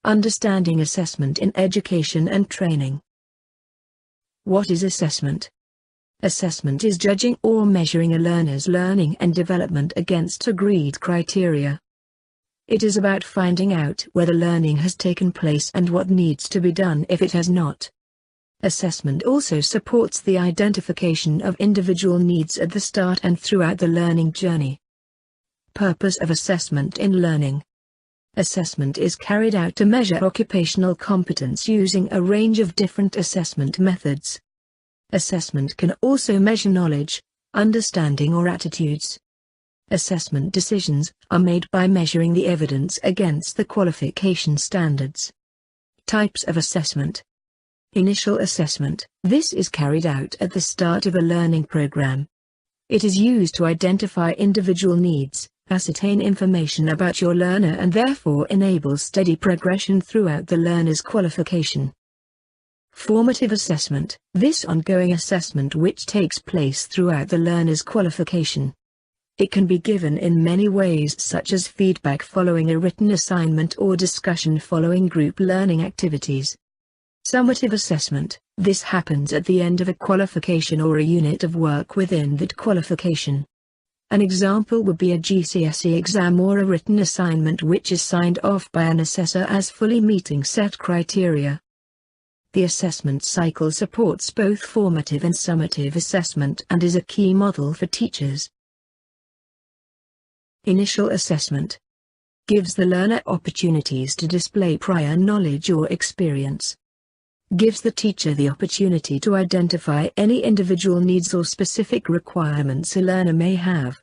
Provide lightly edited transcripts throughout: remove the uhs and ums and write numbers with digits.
Understanding assessment in education and training. What is assessment? Assessment is judging or measuring a learner's learning and development against agreed criteria. It is about finding out whether learning has taken place and what needs to be done if it has not. Assessment also supports the identification of individual needs at the start and throughout the learning journey. Purpose of assessment in learning. Assessment is carried out to measure occupational competence using a range of different assessment methods. Assessment can also measure knowledge, understanding or attitudes. Assessment decisions are made by measuring the evidence against the qualification standards. Types of assessment. Initial assessment. This is carried out at the start of a learning program. It is used to identify individual needs, ascertain information about your learner and therefore enable steady progression throughout the learner's qualification. Formative assessment. This ongoing assessment which takes place throughout the learner's qualification. It can be given in many ways such as feedback following a written assignment or discussion following group learning activities. Summative assessment. This happens at the end of a qualification or a unit of work within that qualification. An example would be a GCSE exam or a written assignment which is signed off by an assessor as fully meeting set criteria. The assessment cycle supports both formative and summative assessment and is a key model for teachers. Initial assessment gives the learner opportunities to display prior knowledge or experience. Gives the teacher the opportunity to identify any individual needs or specific requirements a learner may have.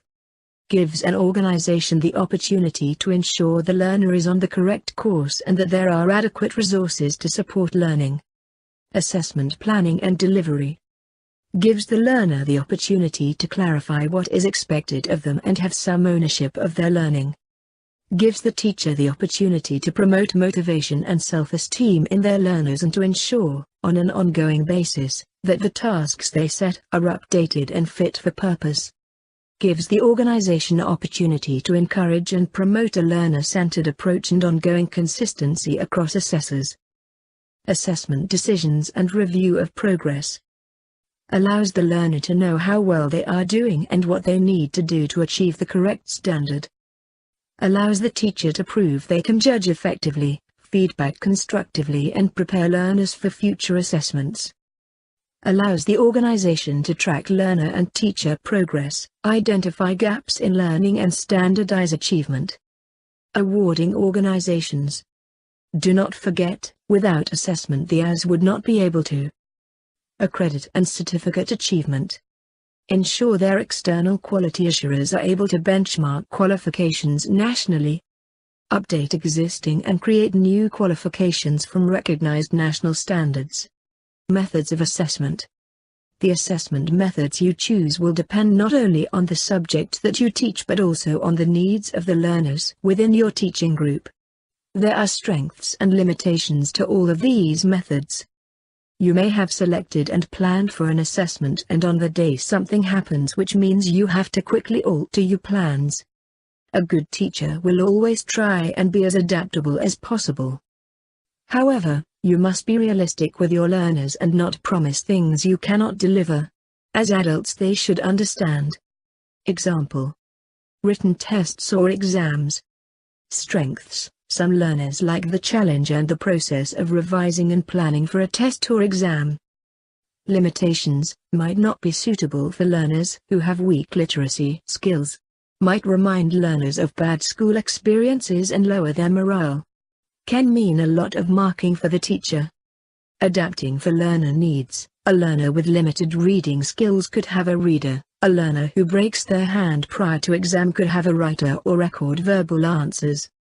Gives an organization the opportunity to ensure the learner is on the correct course and that there are adequate resources to support learning. Assessment planning and delivery. Gives the learner the opportunity to clarify what is expected of them and have some ownership of their learning. Gives the teacher the opportunity to promote motivation and self-esteem in their learners and to ensure, on an ongoing basis, that the tasks they set are updated and fit for purpose. Gives the organization opportunity to encourage and promote a learner-centered approach and ongoing consistency across assessors. Assessment decisions and review of progress. Allows the learner to know how well they are doing and what they need to do to achieve the correct standard. Allows the teacher to prove they can judge effectively, feedback constructively and prepare learners for future assessments. Allows the organization to track learner and teacher progress, identify gaps in learning and standardize achievement. Awarding organizations. Do not forget, without assessment the AS would not be able to accredit and certificate achievement. Ensure their external quality assurers are able to benchmark qualifications nationally. Update existing and create new qualifications from recognized national standards. Methods of assessment. The assessment methods you choose will depend not only on the subject that you teach but also on the needs of the learners within your teaching group. There are strengths and limitations to all of these methods. You may have selected and planned for an assessment and on the day something happens which means you have to quickly alter your plans. A good teacher will always try and be as adaptable as possible. However, you must be realistic with your learners and not promise things you cannot deliver. As adults they should understand. Example: written tests or exams. Strengths. Some learners like the challenge and the process of revising and planning for a test or exam. Limitations, might not be suitable for learners who have weak literacy skills. Might remind learners of bad school experiences and lower their morale. Can mean a lot of marking for the teacher. Adapting for learner needs. A learner with limited reading skills could have a reader. A learner who breaks their hand prior to exam could have a writer or record verbal answers.